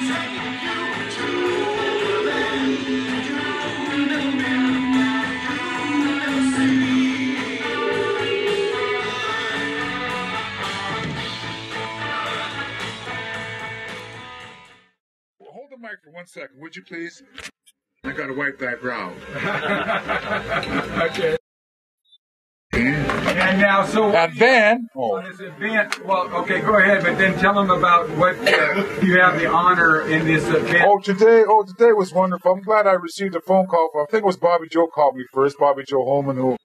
Hold the mic for 1 second, would you please? I gotta wipe that brow. Okay. And now, so and then, on this event, well, okay, go ahead, but then tell them about what you have the honor in this event. Today was wonderful. I'm glad I received a phone call from, I think it was Bobby Joe called me first, Bobby Joe Holman, who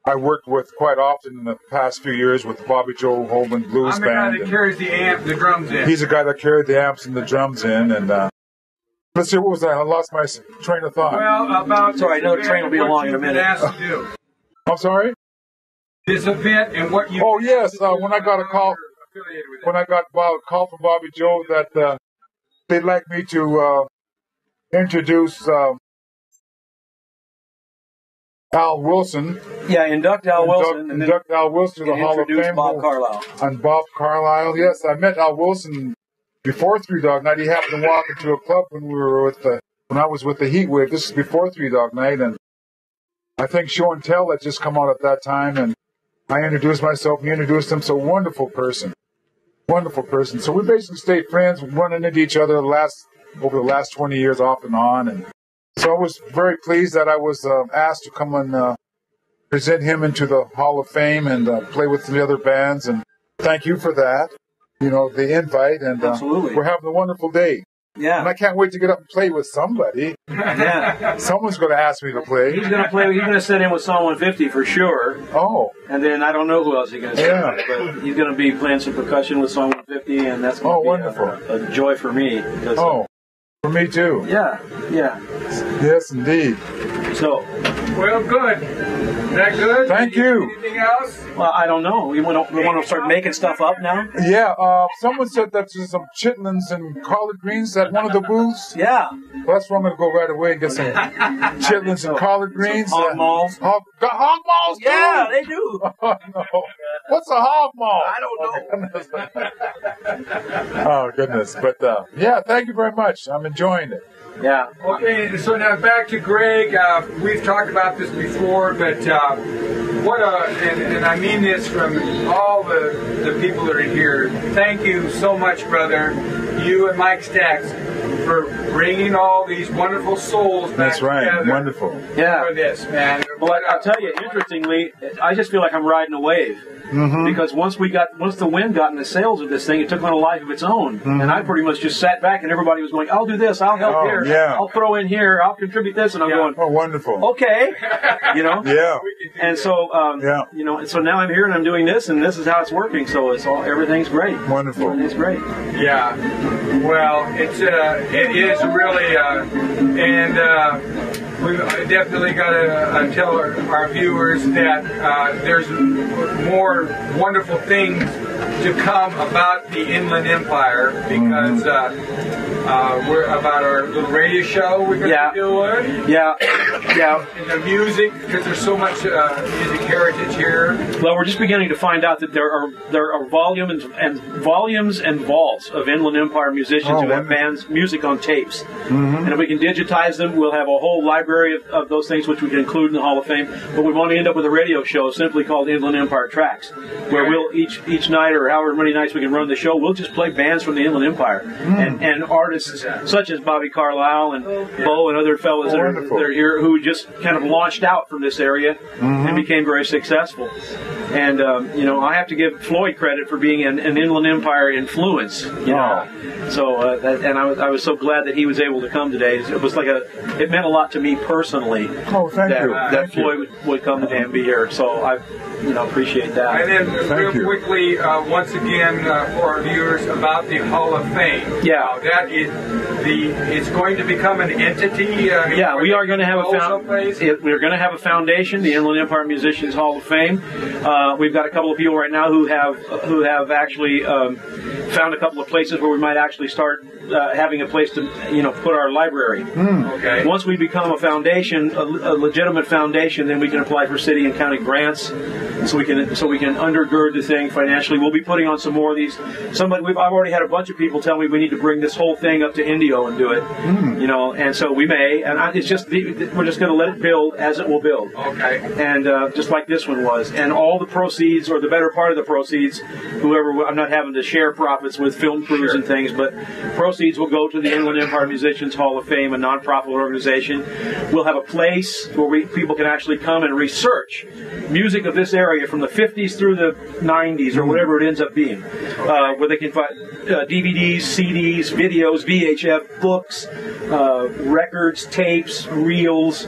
I worked with quite often in the past few years with the Bobby Joe Holman Blues Band. I'm the guy that carries the drums in. He's the guy that carried the amps and the drums in, and let's see, what was that? I lost my train of thought. Well, about sorry, I know the train will be along in a minute. Asked to do. I'm sorry? This event and what you... Oh, yes, when I got a call from Bobby Joe that they'd like me to introduce Al Wilson. Yeah, induct Al Wilson. Induct Al Wilson to the Hall of Fame. Bob Carlisle. And Bob Carlisle, yes. I met Al Wilson before Three Dog Night. He happened to walk into a club when I was with the Heat Wave. This is before Three Dog Night, and I think Show and Tell had just come out at that time, and I introduced myself, he introduced him, so wonderful person. Wonderful person. So we basically stayed friends, running into each other over the last 20 years off and on. And so I was very pleased that I was asked to come and present him into the Hall of Fame and play with the other bands. And thank you for that, the invite. And absolutely. We're having a wonderful day. Yeah. And I can't wait to get up and play with somebody. Yeah. Someone's going to ask me to play. He's going to play. He's going to sit in with Song 150 for sure. Oh. And then I don't know who else he's going to sit with, but he's going to be playing some percussion with Song 150, and that's going to be a joy for me. Because, for me too. Yeah. Yeah. Yes, indeed. So. Well, good. Is that good? Thank you. Anything else? Well, I don't know. We want to start making stuff up now? Yeah. Someone said that there's some chitlins and collard greens at one of the booths. Yeah. Well, that's where I'm going to go right away and get some chitlins and collard greens. Hog malls. Hog malls, too? Yeah, they do. Oh, no. What's a hog mall? I don't know. Oh, goodness. But, yeah, thank you very much. I'm enjoying it. Yeah. Okay, so now back to Greg. We've talked about this before, but and I mean this from all the people that are here. Thank you so much, brother, you and Mike Stacks, for bringing all these wonderful souls back together. Wonderful. Yeah. For this, man. Well, I'll tell you, interestingly, I just feel like I'm riding a wave. Mm-hmm. Because once the wind got in the sails of this thing, it took on a life of its own. Mm-hmm. And I pretty much just sat back, and everybody was going, "I'll do this, I'll help here, I'll throw in here, I'll contribute this," and I'm going, "Oh, wonderful, okay," Yeah. And so, and so now I'm here and I'm doing this, and this is how it's working. So everything's great. Wonderful. Everything's great. Yeah. Well, it is really, we definitely got to tell our viewers that there's more wonderful things to come about the Inland Empire, because we're about our little radio show we're going to be doing. Yeah. And the music, because there's so much music heritage here. Well, we're just beginning to find out that there are volumes and vaults of Inland Empire musicians who have bands music on tapes. Mm-hmm. And if we can digitize them, we'll have a whole library of those things which we can include in the Hall of Fame. But we want to end up with a radio show simply called Inland Empire Tracks, where we'll each night, or however many nights we can run the show, we'll just play bands from the Inland Empire and artists such as Bobby Carlisle and Bo and other fellows that are here who just kind of launched out from this area and became very successful. And I have to give Floyd credit for being an Inland Empire influence. So I was so glad that he was able to come today. It was it meant a lot to me personally. Oh, thank you. That Floyd would come today and be here. So I appreciate that. And then real quickly, once again, for our viewers, about the Hall of Fame. Yeah. That is it's going to become an entity. We are going to have we're going to have a foundation, the Inland Empire Musicians Hall of Fame. We've got a couple of people right now who have actually found a couple of places where we might actually start having a place to put our library. Okay. Once we become a foundation, a legitimate foundation, then we can apply for city and county grants so we can undergird the thing financially. We'll be putting on some more of these. I've already had a bunch of people tell me we need to bring this whole thing up to Indio and do it. And so we may, and we're just going to let it build as it will build. Okay. And just like this one was, and all the proceeds, or the better part of the proceeds, I'm not having to share profits with film crews and things, but proceeds will go to the Inland Empire Musicians Hall of Fame, a nonprofit organization. We'll have a place where people can actually come and research music of this area from the 50s through the 90s or whatever it ends up being, where they can find DVDs, CDs, videos, VHF, books, records, tapes, reels,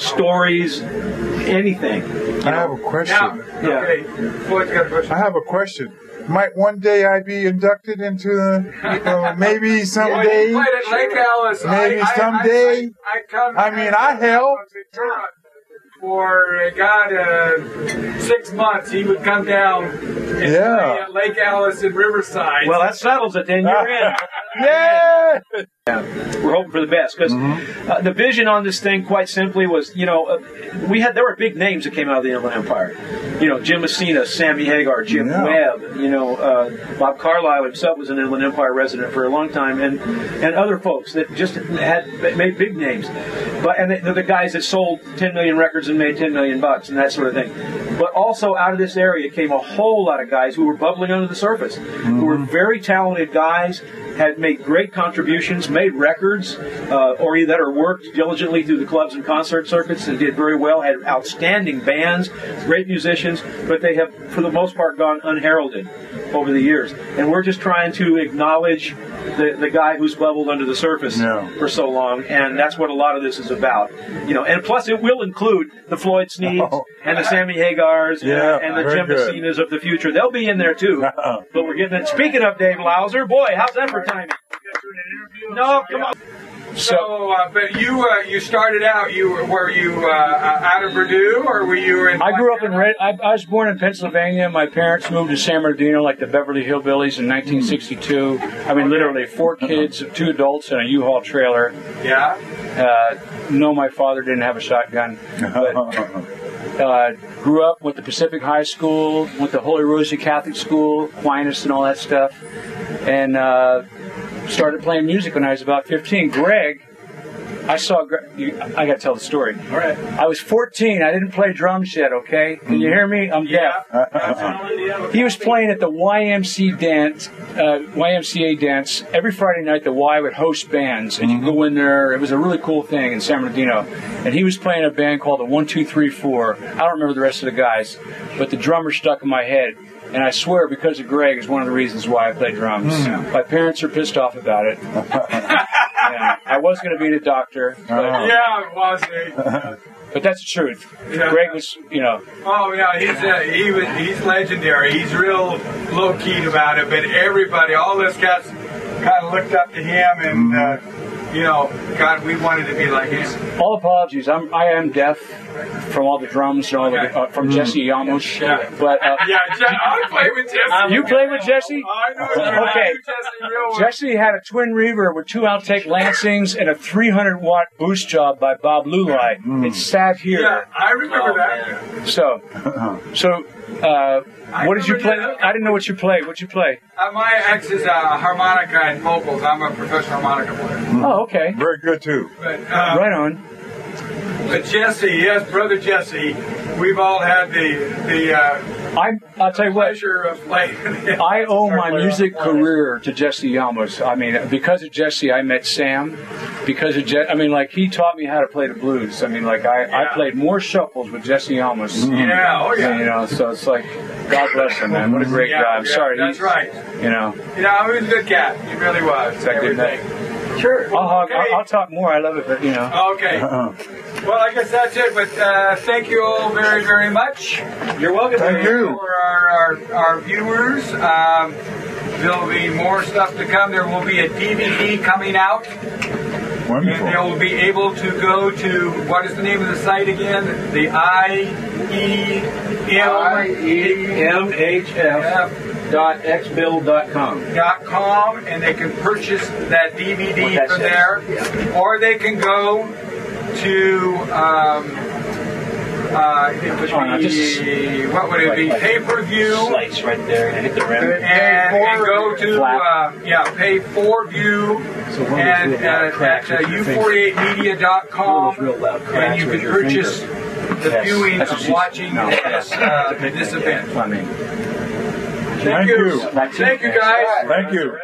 stories, anything. I have a question. Now, okay. Floyd's got a question. I have a question. Might one day I be inducted into the, maybe someday. Well, you played at Lake Alice. Maybe someday. I helped. For 6 months, he would come down and play at Lake Alice in Riverside. Well, that settles it. Then you're in. Yeah. We're hoping for the best because the vision on this thing, quite simply, was there were big names that came out of the Inland Empire. Jim Messina, Sammy Hagar, Jim Webb. Bob Carlyle himself was an Inland Empire resident for a long time, and other folks that just made big names. And they're the guys that sold 10 million records and made $10 million and that sort of thing. But also out of this area came a whole lot of guys who were bubbling under the surface, who were very talented guys, had made great contributions, made records, or that are worked diligently through the clubs and concert circuits and did very well, had outstanding bands, great musicians, but they have, for the most part, gone unheralded over the years. And we're just trying to acknowledge the guy who's bubbled under the surface for so long, and that's what a lot of this is about. And plus it will include the Floyd Sneeds and the Sammy Hagars and the Jim Messinas of the future. They'll be in there too. But we're getting it. Speaking of Dave Lauser, boy, how's that for timing? No, come on. So, but you started out. Were you out of Purdue, or were you in? I grew up in I was born in Pennsylvania. My parents moved to San Bernardino, like the Beverly Hillbillies, in 1962. I mean, literally 4 kids, 2 adults, and a U-Haul trailer. Yeah. No, my father didn't have a shotgun. But grew up with the Pacific High School, went to Holy Rosie Catholic School, Aquinas, and all that stuff, and started playing music when I was about 15. Greg, I got to tell the story. All right. I was 14. I didn't play drums yet, okay? Can you hear me? I'm deaf. He was playing at the YMCA dance. Every Friday night, the Y would host bands, and you go in there. It was a really cool thing in San Bernardino. And he was playing a band called the 1, 2, 3, 4. I don't remember the rest of the guys, but the drummer stuck in my head. And I swear, because of Greg, is one of the reasons why I play drums. My parents are pissed off about it. I was going to be the doctor. But, but that's the truth. Greg was, Oh yeah, he's legendary. He's real low key about it. But everybody, all those cats, kind of looked up to him, and God, we wanted to be like him. All apologies. I am deaf from all the drums and all the from Jesse Yamos. But I play with Jesse. You play with Jesse? I know. Okay. Jesse had a twin reverb with 2 outtake Lansings and a 300-watt boost job by Bob Lulai. It sat here. Yeah, I remember that. So, what did you play? I didn't know what you played. What'd you play? My ex is harmonica and vocals. I'm a professional harmonica player. Oh, okay. Very good too. But, right on. But Jesse, brother Jesse, we've all had I'll tell you what. pleasure of playing. I owe my music career to Jesse Yamos. I mean, because of Jesse, I met Sam. Because of he taught me how to play the blues. I mean, I played more shuffles with Jesse Yamos. Yeah, so it's like, God bless him, man. What a great guy. I'm sorry. That's right. He was a good cat. He really was. Everything. Sure. I'll talk more. I love it, but Okay. Well, I guess that's it. But thank you all very, very much. You're welcome. Thank you. For our viewers. There'll be more stuff to come. There will be a DVD coming out. Wonderful. And they will be able to go to, what is the name of the site again? The IEMHF.xbill.com, and they can purchase that DVD from there, or they can go to It would be, what would it be? Pay-per-view. Slice right there and hit the rim. And go to, pay for view and at u48media.com, and you can purchase the viewing of watching this event. Thank you. Thank you, guys. Thank you.